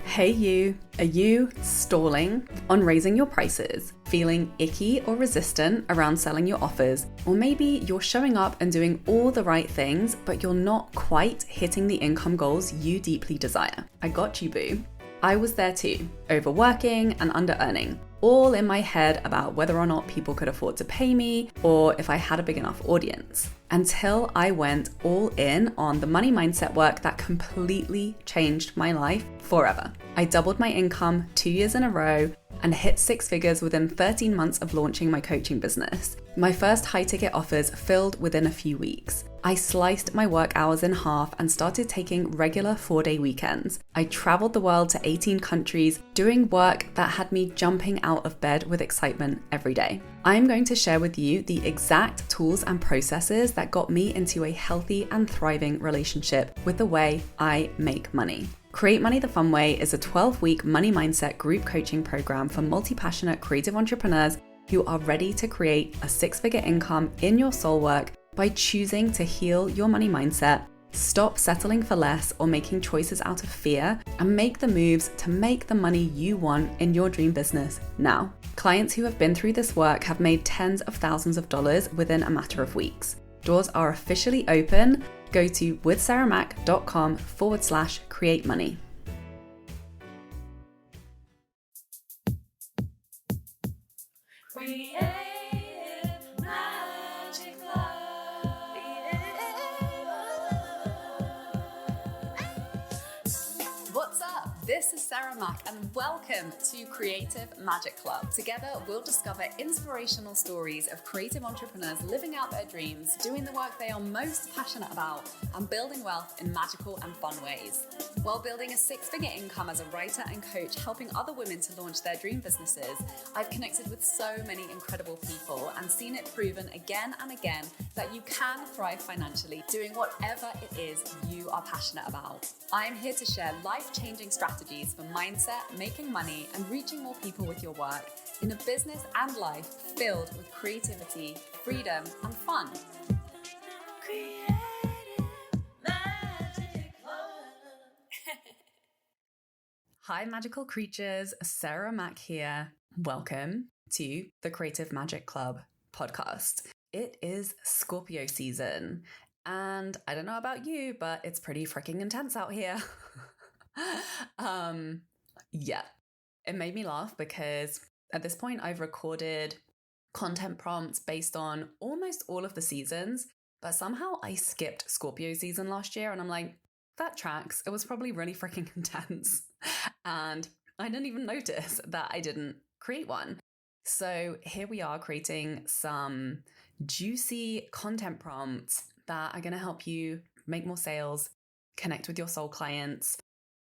Hey you, are you stalling on raising your prices, feeling icky or resistant around selling your offers, or maybe you're showing up and doing all the right things, but you're not quite hitting the income goals you deeply desire? I got you, boo. I was there too, overworking and under-earning, all in my head about whether or not people could afford to pay me or if I had a big enough audience. Until I went all in on the money mindset work that completely changed my life forever. I doubled my income 2 years in a row and hit 6 figures within 13 months of launching my coaching business. My first high-ticket offers filled within a few weeks. I sliced my work hours in half and started taking regular 4-day weekends. I traveled the world to 18 countries, doing work that had me jumping out of bed with excitement every day. I'm going to share with you the exact tools and processes that got me into a healthy and thriving relationship with the way I make money. Create Money the Fun Way is a 12-week money mindset group coaching program for multi-passionate creative entrepreneurs who are ready to create a 6-figure income in your soul work by choosing to heal your money mindset, stop settling for less or making choices out of fear, and make the moves to make the money you want in your dream business now. Clients who have been through this work have made tens of thousands of dollars within a matter of weeks. Doors are officially open. Go to withsarahmac.com/create money. What's up? This is Sarah Mac and welcome to Creative Magic Club. Together, we'll discover inspirational stories of creative entrepreneurs living out their dreams, doing the work they are most passionate about, and building wealth in magical and fun ways. While building a 6-figure income as a writer and coach, helping other women to launch their dream businesses, I've connected with so many incredible people and seen it proven again and again that you can thrive financially doing whatever it is you are passionate about. I'm here to share life-changing strategies for mindset, making money, and reaching more people with your work in a business and life filled with creativity, freedom, and fun. Hi, magical creatures. Sarah Mac here. Welcome to the Creative Magic Club podcast. It is Scorpio season, and I don't know about you, but it's pretty freaking intense out here. Yeah, it made me laugh because at this point I've recorded content prompts based on almost all of the seasons, but somehow I skipped Scorpio season last year, and I'm like, that tracks. It was probably really freaking intense. And I didn't even notice that I didn't create one. So here we are creating some juicy content prompts that are going to help you make more sales, connect with your soul clients.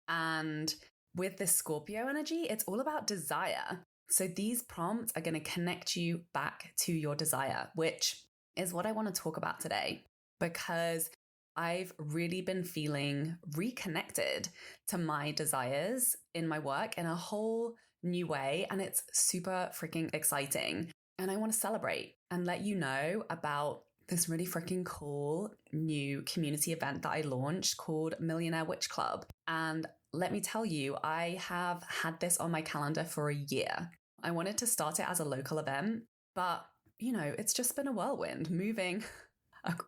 And with this Scorpio energy, it's all about desire. So these prompts are going to connect you back to your desire, which is what I want to talk about today, because I've really been feeling reconnected to my desires in my work in a whole new way. And it's super freaking exciting. And I want to celebrate and let you know about this really freaking cool new community event that I launched called Millionaire Witch Club. And let me tell you, I have had this on my calendar for a year. I wanted to start it as a local event, but it's just been a whirlwind moving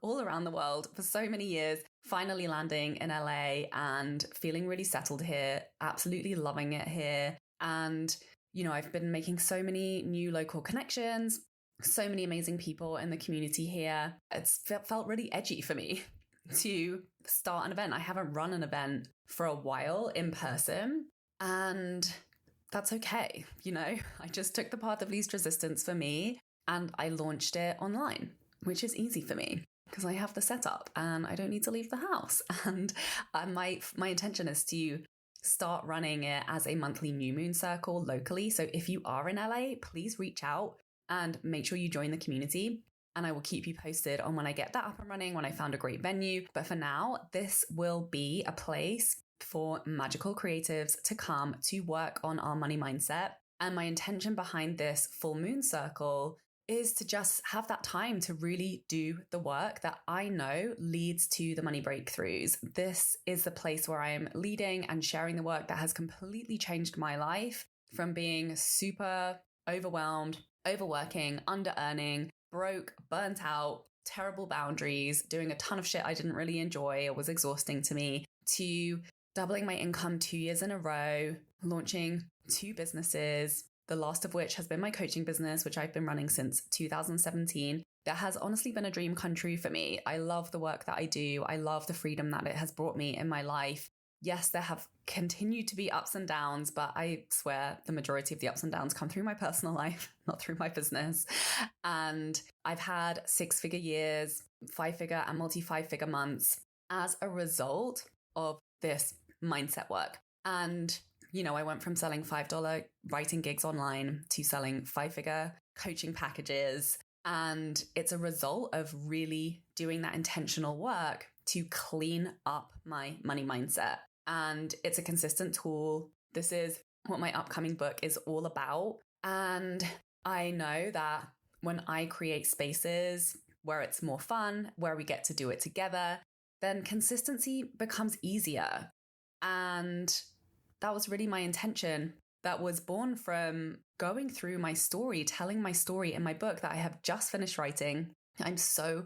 all around the world for so many years, finally landing in LA and feeling really settled here, absolutely loving it here. And, I've been making so many new local connections, so many amazing people in the community here. It's felt really edgy for me to start an event. I haven't run an event for a while in person, and that's okay. I just took the path of least resistance for me and I launched it online, which is easy for me because I have the setup and I don't need to leave the house. And my intention is to start running it as a monthly new moon circle locally. So if you are in LA, please reach out and make sure you join the community. And I will keep you posted on when I get that up and running, when I found a great venue. But for now, this will be a place for magical creatives to come to work on our money mindset. And my intention behind this full moon circle is to just have that time to really do the work that I know leads to the money breakthroughs. This is the place where I am leading and sharing the work that has completely changed my life from being super overwhelmed, overworking, under-earning, broke, burnt out, terrible boundaries, doing a ton of shit I didn't really enjoy or was exhausting to me, to doubling my income 2 years in a row, launching 2 businesses, the last of which has been my coaching business, which I've been running since 2017. That has honestly been a dream come true for me. I love the work that I do. I love the freedom that it has brought me in my life. Yes, there have continued to be ups and downs, but I swear the majority of the ups and downs come through my personal life, not through my business. And I've had 6-figure years, 5-figure and multi-5-figure months as a result of this mindset work. And I went from selling $5 writing gigs online to selling 5-figure coaching packages. And it's a result of really doing that intentional work to clean up my money mindset. And it's a consistent tool. This is what my upcoming book is all about. And I know that when I create spaces where it's more fun, where we get to do it together, then consistency becomes easier. And that was really my intention. That was born from going through my story, telling my story in my book that I have just finished writing. I'm so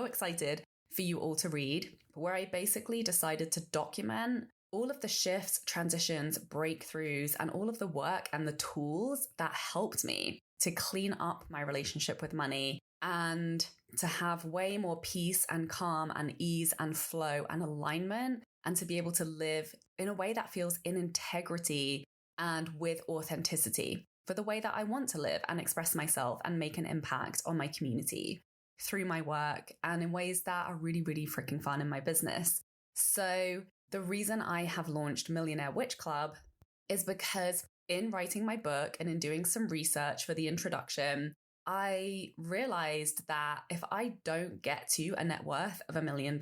excited for you all to read, where I basically decided to document all of the shifts, transitions, breakthroughs, and all of the work and the tools that helped me to clean up my relationship with money and to have way more peace and calm and ease and flow and alignment, and to be able to live in a way that feels in integrity and with authenticity for the way that I want to live and express myself and make an impact on my community through my work and in ways that are really, really freaking fun in my business. So the reason I have launched Millionaire Witch Club is because in writing my book and in doing some research for the introduction, I realized that if I don't get to a net worth of $1 million,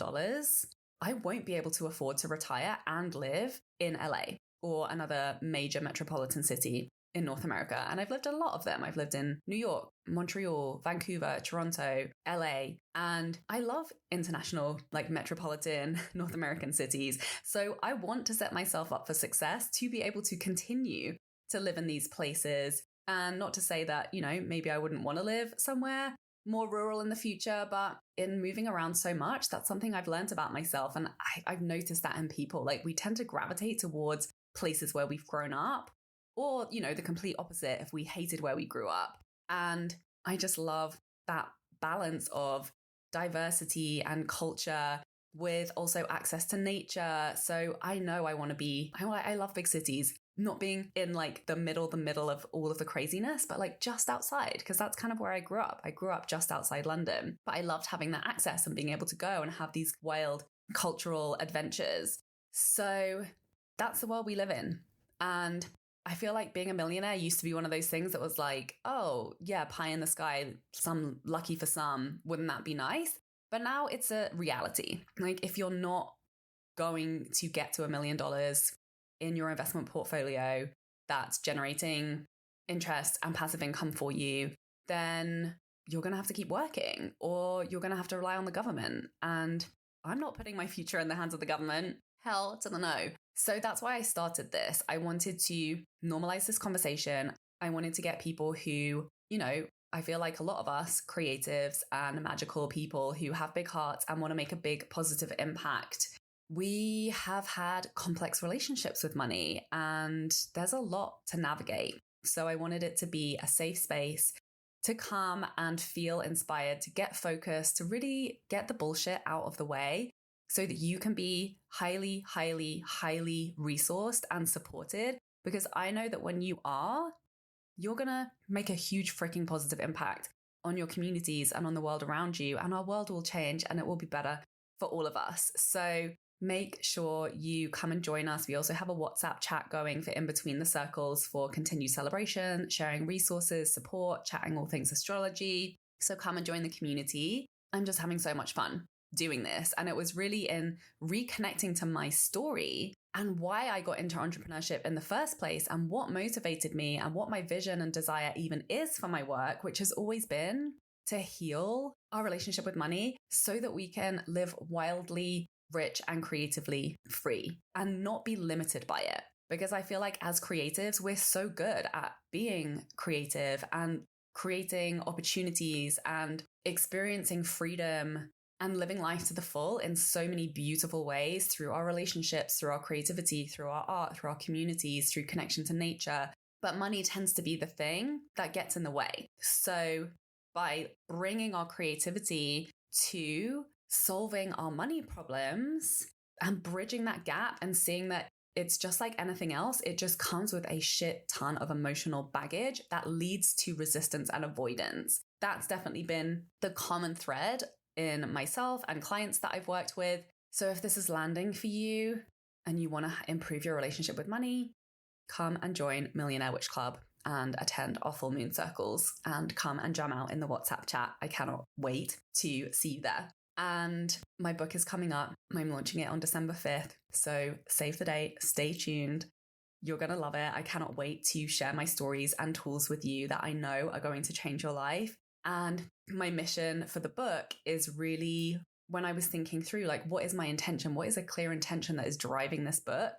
I won't be able to afford to retire and live in LA or another major metropolitan city in North America. And I've lived in a lot of them. I've lived in New York, Montreal, Vancouver, Toronto, LA, and I love international, metropolitan North American cities. So I want to set myself up for success to be able to continue to live in these places. And not to say that, maybe I wouldn't want to live somewhere more rural in the future, but in moving around so much, that's something I've learned about myself. And I've noticed that in people, we tend to gravitate towards places where we've grown up, or, the complete opposite if we hated where we grew up. And I just love that balance of diversity and culture with also access to nature. So I know I love big cities, not being in the middle of all of the craziness, but just outside, because that's kind of where I grew up. I grew up just outside London, but I loved having that access and being able to go and have these wild cultural adventures. So that's the world we live in. And I feel like being a millionaire used to be one of those things that was oh yeah, pie in the sky, some lucky for some, wouldn't that be nice? But now it's a reality. If you're not going to get to $1 million in your investment portfolio that's generating interest and passive income for you, then you're going to have to keep working, or you're going to have to rely on the government. And I'm not putting my future in the hands of the government. Hell to the no. So that's why I started this. I wanted to normalize this conversation. I wanted to get people who, I feel like a lot of us creatives and magical people who have big hearts and want to make a big positive impact, we have had complex relationships with money, and there's a lot to navigate. So I wanted it to be a safe space to come and feel inspired, to get focused, to really get the bullshit out of the way so that you can be highly, highly, highly resourced and supported. Because I know that when you are, you're going to make a huge freaking positive impact on your communities and on the world around you. And our world will change and it will be better for all of us. So make sure you come and join us. We also have a WhatsApp chat going for in between the circles for continued celebration, sharing resources, support, chatting all things astrology. So come and join the community. I'm just having so much fun doing this. And it was really in reconnecting to my story and why I got into entrepreneurship in the first place and what motivated me and what my vision and desire even is for my work, which has always been to heal our relationship with money so that we can live wildly rich and creatively free and not be limited by it. Because I feel like as creatives, we're so good at being creative and creating opportunities and experiencing freedom and living life to the full in so many beautiful ways through our relationships, through our creativity, through our art, through our communities, through connection to nature. But money tends to be the thing that gets in the way. So by bringing our creativity to solving our money problems and bridging that gap and seeing that it's just like anything else, it just comes with a shit ton of emotional baggage that leads to resistance and avoidance. That's definitely been the common thread in myself and clients that I've worked with. So if this is landing for you and you want to improve your relationship with money, come and join Millionaire Witch Club and attend our full moon circles and come and jam out in the WhatsApp chat. I cannot wait to see you there. And my book is coming up. I'm launching it on December 5th. So save the date, stay tuned. You're going to love it. I cannot wait to share my stories and tools with you that I know are going to change your life. And my mission for the book is really, when I was thinking through, like, what is my intention? What is a clear intention that is driving this book?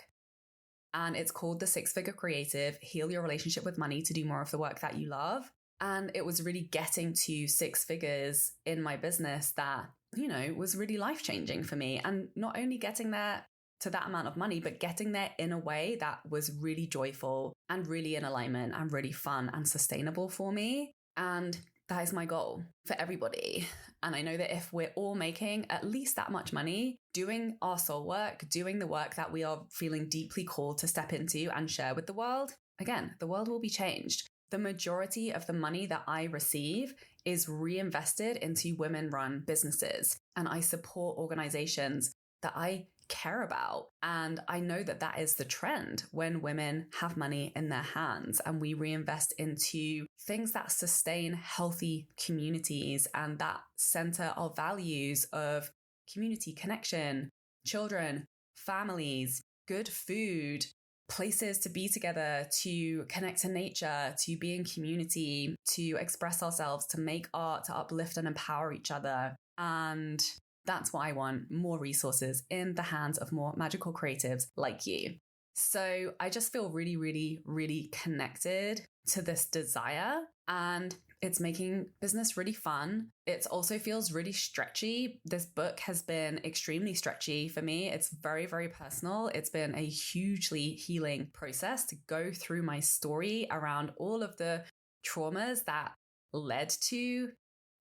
And it's called The Six-Figure Creative, Heal Your Relationship with Money to Do More of the Work That You Love. And it was really getting to six figures in my business that, you know, was really life-changing for me. And not only getting there to that amount of money, but getting there in a way that was really joyful and really in alignment and really fun and sustainable for me. And that is my goal for everybody. And I know that if we're all making at least that much money, doing our soul work, doing the work that we are feeling deeply called to step into and share with the world, again, the world will be changed. The majority of the money that I receive is reinvested into women-run businesses. And I support organizations that I care about. And I know that that is the trend when women have money in their hands and we reinvest into things that sustain healthy communities and that center our values of community connection, children, families, good food, places to be together, to connect to nature, to be in community, to express ourselves, to make art, to uplift and empower each other. And that's what I want, more resources in the hands of more magical creatives like you. So I just feel really, really, really connected to this desire, and it's making business really fun. It also feels really stretchy. This book has been extremely stretchy for me. It's very, very personal. It's been a hugely healing process to go through my story around all of the traumas that led to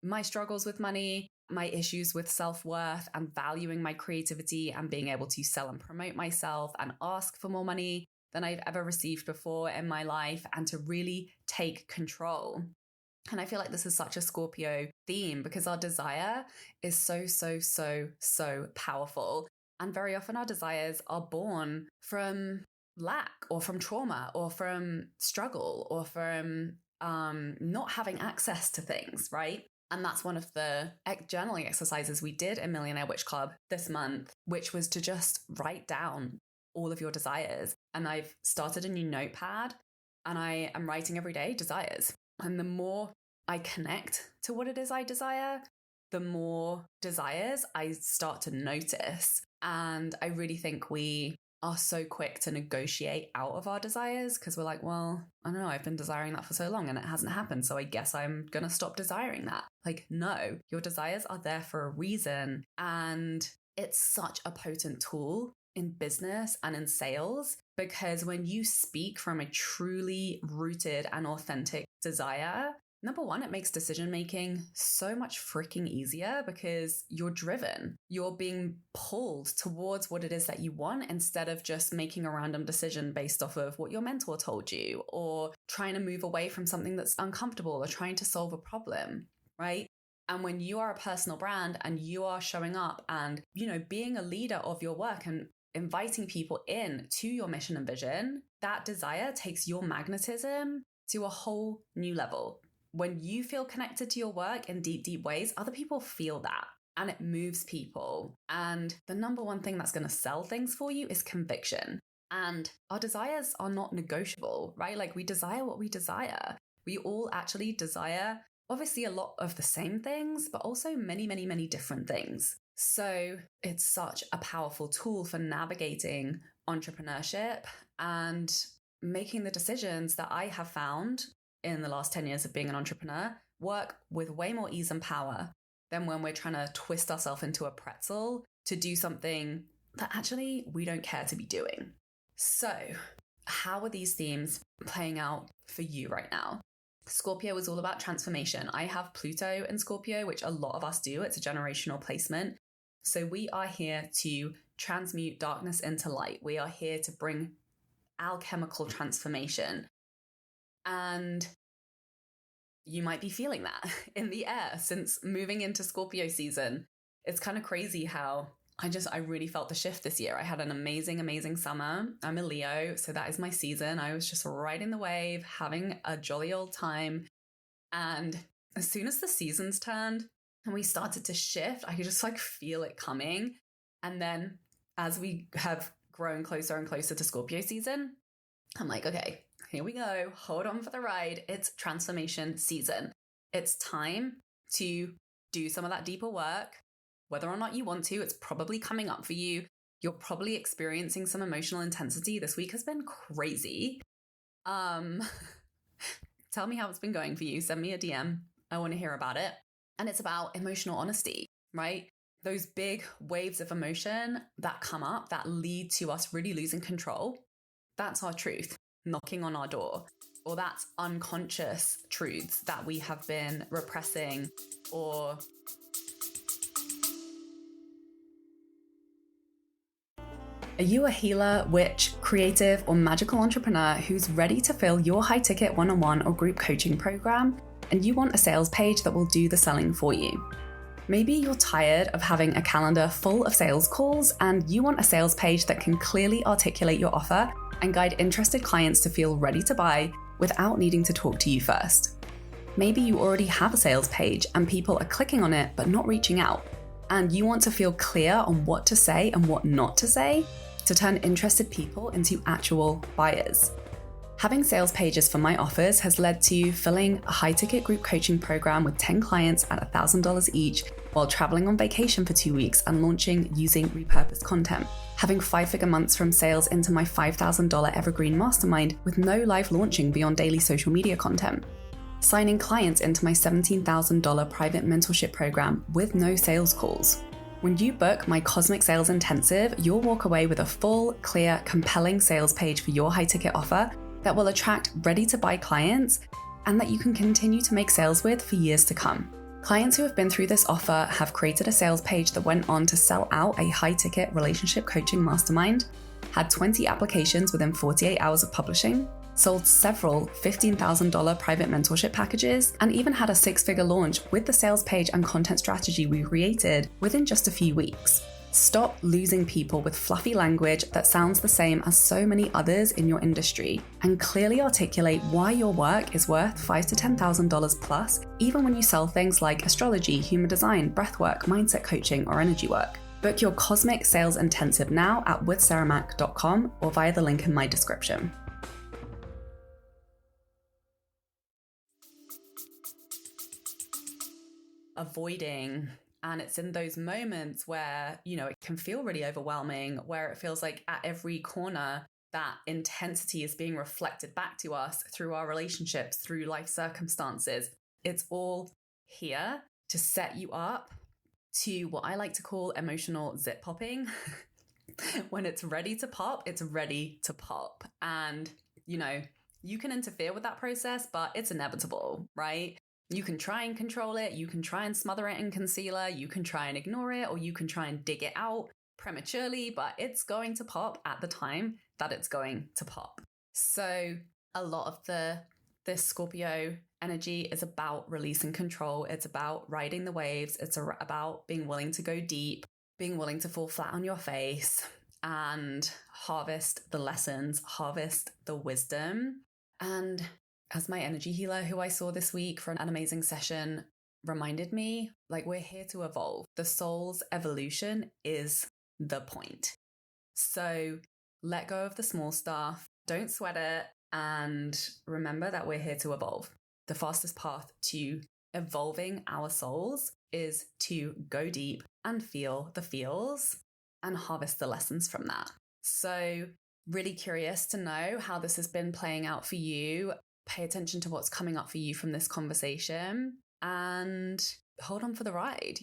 my struggles with money, my issues with self-worth and valuing my creativity and being able to sell and promote myself and ask for more money than I've ever received before in my life, and to really take control. And I feel like this is such a Scorpio theme because our desire is so, so, so, so powerful. And very often our desires are born from lack or from trauma or from struggle or from not having access to things, right? And that's one of the journaling exercises we did in Millionaire Witch Club this month, which was to just write down all of your desires. And I've started a new notepad and I am writing every day desires. And the more I connect to what it is I desire, the more desires I start to notice. And I really think we are so quick to negotiate out of our desires because we're like, well, I don't know, I've been desiring that for so long and it hasn't happened, so I guess I'm going to stop desiring that. Like, no, your desires are there for a reason. And it's such a potent tool in business and in sales, because when you speak from a truly rooted and authentic desire, number one, it makes decision-making so much freaking easier because you're driven. You're being pulled towards what it is that you want instead of just making a random decision based off of what your mentor told you or trying to move away from something that's uncomfortable or trying to solve a problem, right? And when you are a personal brand and you are showing up and, you know, being a leader of your work and inviting people in to your mission and vision, that desire takes your magnetism to a whole new level. When you feel connected to your work in deep, deep ways, other people feel that. and it moves people. And the number one thing that's going to sell things for you is conviction. And our desires are not negotiable, right? Like we desire what we desire. We all actually desire, obviously, a lot of the same things, but also many, many, many different things. So it's such a powerful tool for navigating entrepreneurship and making the decisions that I have found in the last 10 years of being an entrepreneur work with way more ease and power than when we're trying to twist ourselves into a pretzel to do something that actually we don't care to be doing. So, how are these themes playing out for you right now? Scorpio is all about transformation. I have Pluto in Scorpio, which a lot of us do. It's a generational placement. So we are here to transmute darkness into light. We are here to bring alchemical transformation. And you might be feeling that in the air since moving into Scorpio season. It's kind of crazy how I really felt the shift this year. I had an amazing, amazing summer. I'm a Leo, so that is my season. I was just riding the wave, having a jolly old time. And as soon as the seasons turned and we started to shift, I could just feel it coming. And then as we have grown closer and closer to Scorpio season, I'm like, okay, here we go. Hold on for the ride. It's transformation season. It's time to do some of that deeper work. Whether or not you want to, it's probably coming up for you. You're probably experiencing some emotional intensity. This week has been crazy. Tell me how it's been going for you. Send me a DM. I want to hear about it. And it's about emotional honesty, right? Those big waves of emotion that come up that lead to us really losing control. That's our truth knocking on our door. Or that's unconscious truths that we have been repressing or Are you a healer, witch, creative, or magical entrepreneur who's ready to fill your high-ticket one-on-one or group coaching program, and you want a sales page that will do the selling for you? Maybe you're tired of having a calendar full of sales calls, and you want a sales page that can clearly articulate your offer and guide interested clients to feel ready to buy without needing to talk to you first. Maybe you already have a sales page and people are clicking on it but not reaching out, and you want to feel clear on what to say and what not to say to turn interested people into actual buyers. Having sales pages for my offers has led to filling a high-ticket group coaching program with 10 clients at $1,000 each while traveling on vacation for 2 weeks and launching using repurposed content. Having 5-figure months from sales into my $5,000 evergreen mastermind with no live launching beyond daily social media content. Signing clients into my $17,000 private mentorship program with no sales calls. When you book my Cosmic Sales Intensive, you'll walk away with a full, clear, compelling sales page for your high-ticket offer that will attract ready-to-buy clients and that you can continue to make sales with for years to come. Clients who have been through this offer have created a sales page that went on to sell out a high-ticket relationship coaching mastermind, had 20 applications within 48 hours of publishing, sold several $15,000 private mentorship packages, and even had a 6-figure launch with the sales page and content strategy we created within just a few weeks. Stop losing people with fluffy language that sounds the same as so many others in your industry, and clearly articulate why your work is worth $5,000 to $10,000 plus, even when you sell things like astrology, human design, breathwork, mindset coaching, or energy work. Book your Cosmic Sales Intensive now at withsarahmac.com or via the link in my description. Avoiding. And it's in those moments where, it can feel really overwhelming, where it feels like at every corner, that intensity is being reflected back to us through our relationships, through life circumstances. It's all here to set you up to what I like to call emotional zip popping. When it's ready to pop, it's ready to pop. And, you can interfere with that process, but it's inevitable, right? You can try and control it, you can try and smother it in concealer, you can try and ignore it, or you can try and dig it out prematurely, but it's going to pop at the time that it's going to pop. So a lot of this Scorpio energy is about releasing control. It's about riding the waves. It's about being willing to go deep, being willing to fall flat on your face and harvest the lessons, harvest the wisdom. And as my energy healer who I saw this week for an amazing session reminded me, like, we're here to evolve. The soul's evolution is the point. So let go of the small stuff, don't sweat it, and remember that we're here to evolve. The fastest path to evolving our souls is to go deep and feel the feels and harvest the lessons from that. So really curious to know how this has been playing out for you. Pay attention to what's coming up for you from this conversation and hold on for the ride,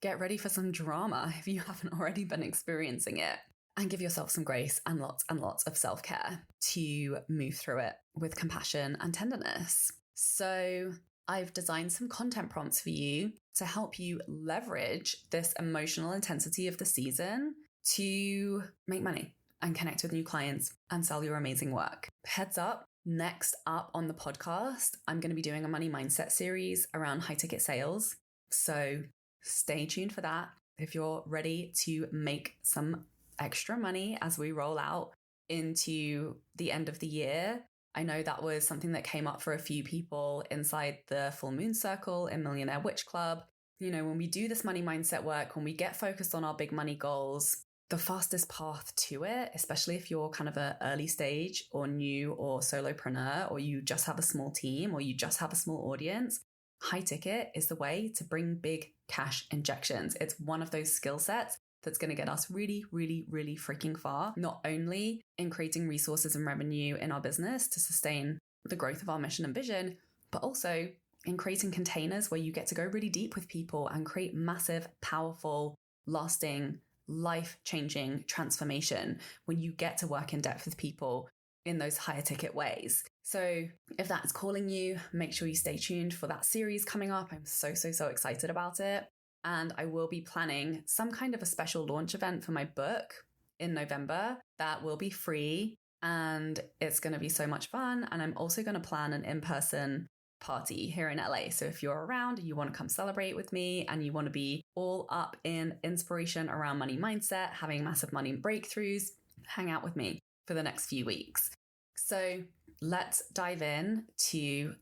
Get ready for some drama if you haven't already been experiencing it. And give yourself some grace and lots of self-care to move through it with compassion and tenderness. So I've designed some content prompts for you to help you leverage this emotional intensity of the season to make money and connect with new clients and sell your amazing work. Heads up, next up on the podcast, I'm going to be doing a money mindset series around high ticket sales. So stay tuned for that if you're ready to make some extra money as we roll out into the end of the year. I know that was something that came up for a few people inside the full moon circle in Millionaire Witch Club. When we do this money mindset work, when we get focused on our big money goals, the fastest path to it, especially if you're kind of an early stage or new or solopreneur, or you just have a small team or you just have a small audience, high ticket is the way to bring big cash injections. It's one of those skill sets that's going to get us really, really, really freaking far, not only in creating resources and revenue in our business to sustain the growth of our mission and vision, but also in creating containers where you get to go really deep with people and create massive, powerful, lasting, life-changing transformation when you get to work in depth with people in those higher ticket ways. So if that's calling you, make sure you stay tuned for that series coming up. I'm so excited about it. And I will be planning some kind of a special launch event for my book in November that will be free and it's going to be so much fun. And I'm also going to plan an in-person party here in LA. So if you're around and you want to come celebrate with me and you want to be all up in inspiration around money mindset, having massive money breakthroughs, hang out with me for the next few weeks. So let's dive in to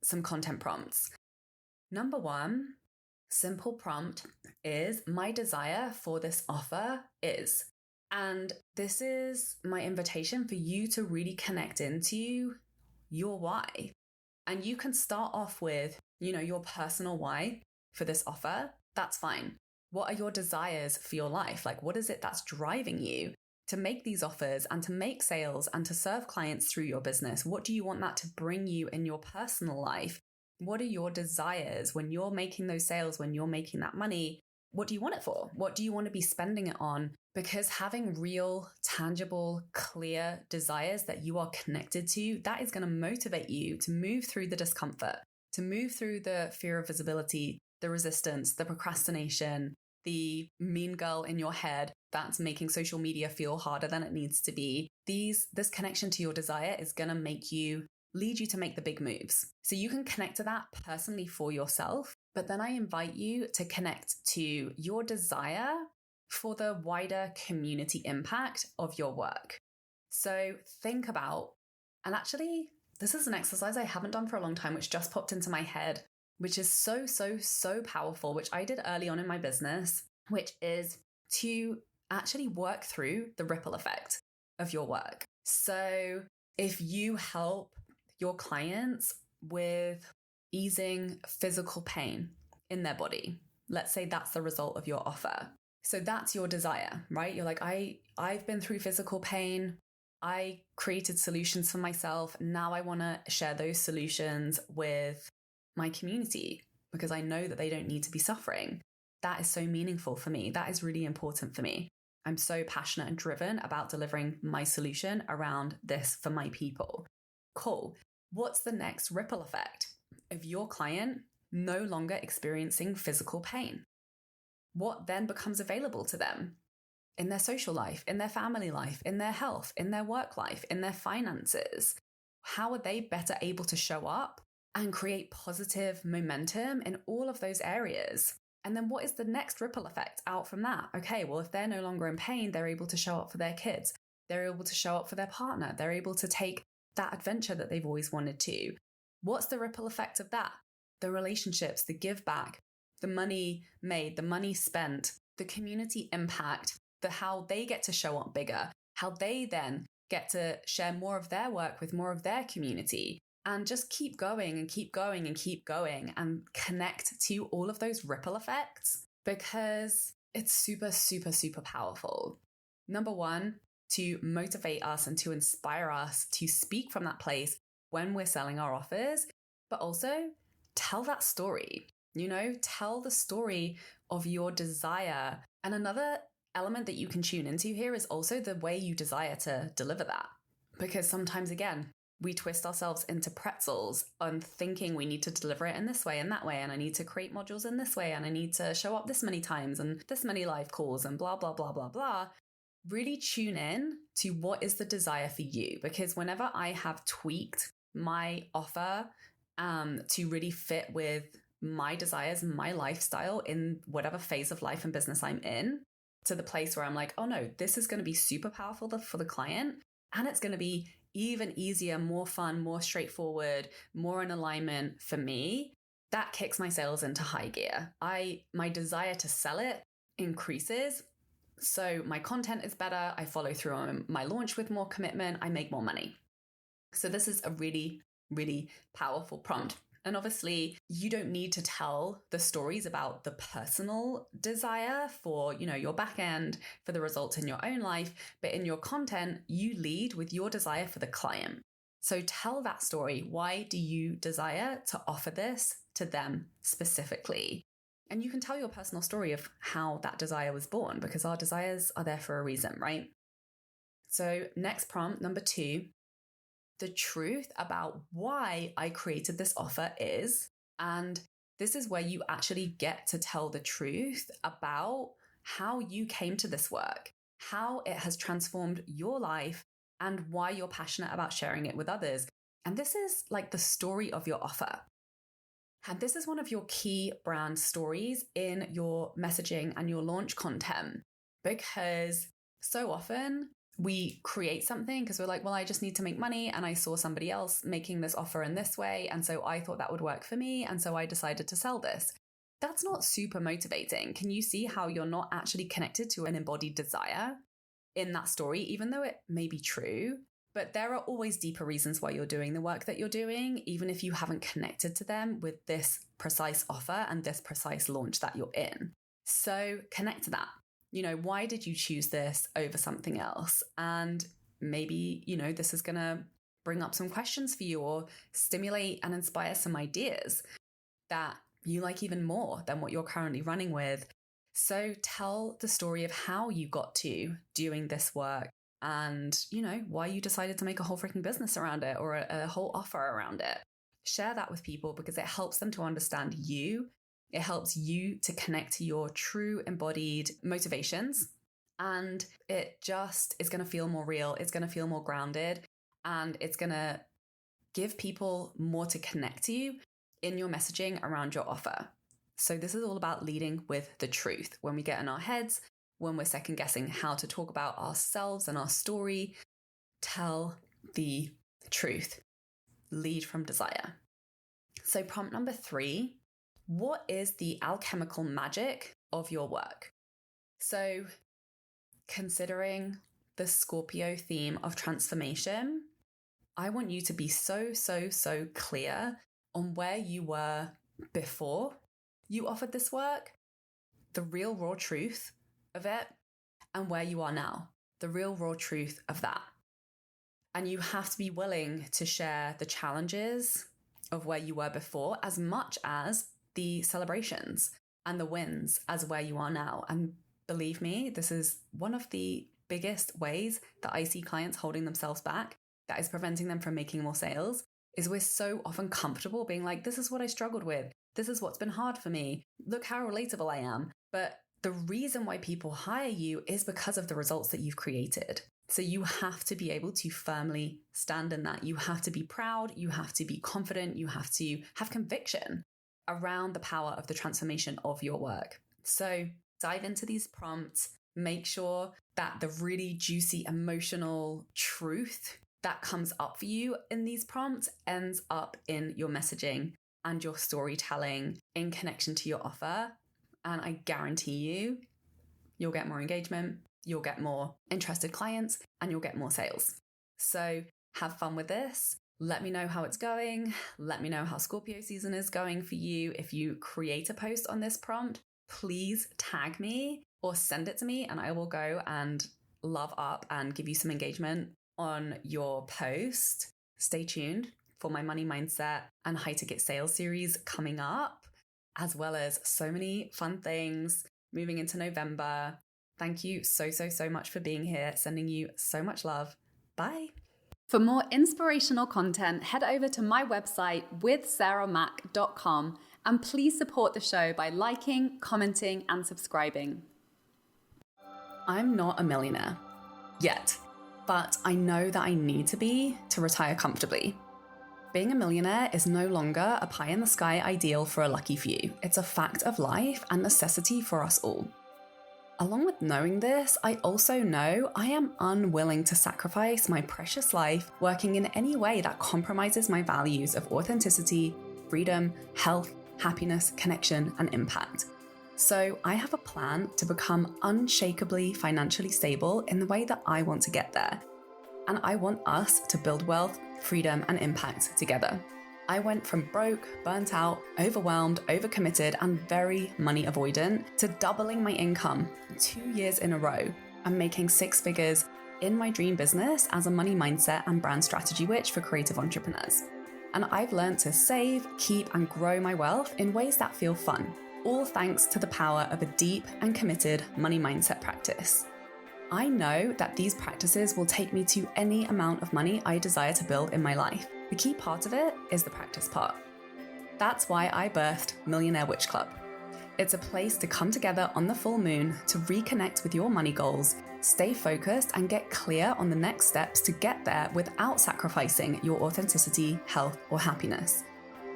some content prompts. Number one, simple prompt is my desire for this offer is. And this is my invitation for you to really connect into your why. And you can start off with, your personal why for this offer. That's fine. What are your desires for your life? Like, what is it that's driving you to make these offers and to make sales and to serve clients through your business? What do you want that to bring you in your personal life? What are your desires when you're making those sales, when you're making that money? What do you want it for? What do you want to be spending it on? Because having real, tangible, clear desires that you are connected to, that is going to motivate you to move through the discomfort, to move through the fear of visibility, the resistance, the procrastination, the mean girl in your head that's making social media feel harder than it needs to be. This connection to your desire is going to lead you to make the big moves. So you can connect to that personally for yourself, but then I invite you to connect to your desire for the wider community impact of your work. So think about, and actually, this is an exercise I haven't done for a long time, which just popped into my head, which is so powerful, which I did early on in my business, which is to actually work through the ripple effect of your work. So if you help your clients with easing physical pain in their body, let's say that's the result of your offer. So that's your desire, right? You're like, I've been through physical pain. I created solutions for myself. Now I want to share those solutions with my community because I know that they don't need to be suffering. That is so meaningful for me. That is really important for me. I'm so passionate and driven about delivering my solution around this for my people. Cool. What's the next ripple effect of your client no longer experiencing physical pain? What then becomes available to them in their social life, in their family life, in their health, in their work life, in their finances? How are they better able to show up and create positive momentum in all of those areas? And then what is the next ripple effect out from that? Okay, well, if they're no longer in pain, they're able to show up for their kids. They're able to show up for their partner. They're able to take that adventure that they've always wanted to. What's the ripple effect of that? the relationships, the give back, the money made, the money spent, the community impact, the how they get to show up bigger, how they then get to share more of their work with more of their community, and just keep going and keep going and keep going and connect to all of those ripple effects, because it's super, super, super powerful. Number one, to motivate us and to inspire us to speak from that place when we're selling our offers, but also tell that story, tell the story of your desire. And another element that you can tune into here is also the way you desire to deliver that. Because sometimes, again, we twist ourselves into pretzels on thinking we need to deliver it in this way and that way, and I need to create modules in this way, and I need to show up this many times and this many live calls and blah, blah, blah, blah, blah. Really tune in to what is the desire for you. Because whenever I have tweaked my offer to really fit with my desires and my lifestyle in whatever phase of life and business I'm in, to the place where I'm like, oh no, this is going to be super powerful for the client, and it's going to be even easier, more fun, more straightforward, more in alignment for me, that kicks my sales into high gear. My desire to sell it increases. So my content is better. I follow through on my launch with more commitment. I make more money. So this is a really, really powerful prompt. And obviously, you don't need to tell the stories about the personal desire for, your back end, for the results in your own life, but in your content, you lead with your desire for the client. So tell that story. Why do you desire to offer this to them specifically? And you can tell your personal story of how that desire was born, because our desires are there for a reason, right? So next prompt, number 2. The truth about why I created this offer is, and this is where you actually get to tell the truth about how you came to this work, how it has transformed your life, and why you're passionate about sharing it with others. And this is like the story of your offer. And this is one of your key brand stories in your messaging and your launch content, because so often we create something because we're like, well, I just need to make money, and I saw somebody else making this offer in this way, and so I thought that would work for me, and so I decided to sell this. That's not super motivating. Can you see how you're not actually connected to an embodied desire in that story, even though it may be true? But there are always deeper reasons why you're doing the work that you're doing, even if you haven't connected to them with this precise offer and this precise launch that you're in. So connect to that. Why did you choose this over something else? And maybe, this is going to bring up some questions for you or stimulate and inspire some ideas that you like even more than what you're currently running with. So tell the story of how you got to doing this work and, why you decided to make a whole freaking business around it or a whole offer around it. Share that with people because it helps them to understand you. It helps you to connect to your true embodied motivations, and it just is going to feel more real. It's going to feel more grounded, and it's going to give people more to connect to you in your messaging around your offer. So this is all about leading with the truth. When we get in our heads, when we're second guessing how to talk about ourselves and our story, tell the truth. Lead from desire. So prompt number 3. What is the alchemical magic of your work? So, considering the Scorpio theme of transformation, I want you to be so, so, so clear on where you were before you offered this work, the real raw truth of it, and where you are now, the real raw truth of that. And you have to be willing to share the challenges of where you were before as much as the celebrations and the wins as where you are now. And believe me, this is one of the biggest ways that I see clients holding themselves back that is preventing them from making more sales, is we're so often comfortable being like, this is what I struggled with. This is what's been hard for me. Look how relatable I am. But the reason why people hire you is because of the results that you've created. So you have to be able to firmly stand in that. You have to be proud. You have to be confident. You have to have conviction around the power of the transformation of your work. So dive into these prompts, make sure that the really juicy emotional truth that comes up for you in these prompts ends up in your messaging and your storytelling in connection to your offer. And I guarantee you'll get more engagement, you'll get more interested clients, and you'll get more sales. So have fun with this. Let me know how it's going. Let me know how Scorpio season is going for you. If you create a post on this prompt, please tag me or send it to me, and I will go and love up and give you some engagement on your post. Stay tuned for my money mindset and high ticket sales series coming up, as well as so many fun things moving into November. Thank you so much for being here. Sending you so much love. Bye. For more inspirational content, head over to my website withsarahmac.com, and please support the show by liking, commenting, and subscribing. I'm not a millionaire yet, but I know that I need to be to retire comfortably. Being a millionaire is no longer a pie-in-the-sky ideal for a lucky few. It's a fact of life and necessity for us all. Along with knowing this, I also know I am unwilling to sacrifice my precious life working in any way that compromises my values of authenticity, freedom, health, happiness, connection, and impact. So I have a plan to become unshakably financially stable in the way that I want to get there. And I want us to build wealth, freedom, and impact together. I went from broke, burnt out, overwhelmed, overcommitted, and very money avoidant to doubling my income 2 years in a row and making 6 figures in my dream business as a money mindset and brand strategy witch for creative entrepreneurs. And I've learned to save, keep, and grow my wealth in ways that feel fun, all thanks to the power of a deep and committed money mindset practice. I know that these practices will take me to any amount of money I desire to build in my life. The key part of it is the practice part. That's why I birthed Millionaire Witch Club. It's a place to come together on the full moon to reconnect with your money goals, stay focused, and get clear on the next steps to get there without sacrificing your authenticity, health, or happiness.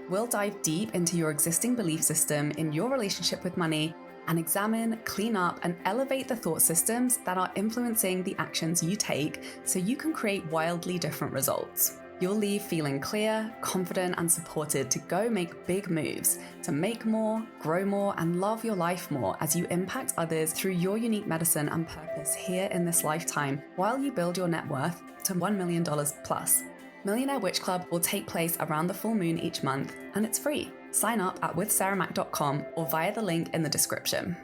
We'll dive deep into your existing belief system in your relationship with money and examine, clean up, and elevate the thought systems that are influencing the actions you take so you can create wildly different results. You'll leave feeling clear, confident, and supported to go make big moves, to make more, grow more, and love your life more as you impact others through your unique medicine and purpose here in this lifetime while you build your net worth to $1 million plus. Millionaire Witch Club will take place around the full moon each month, and it's free. Sign up at withsarahmac.com or via the link in the description.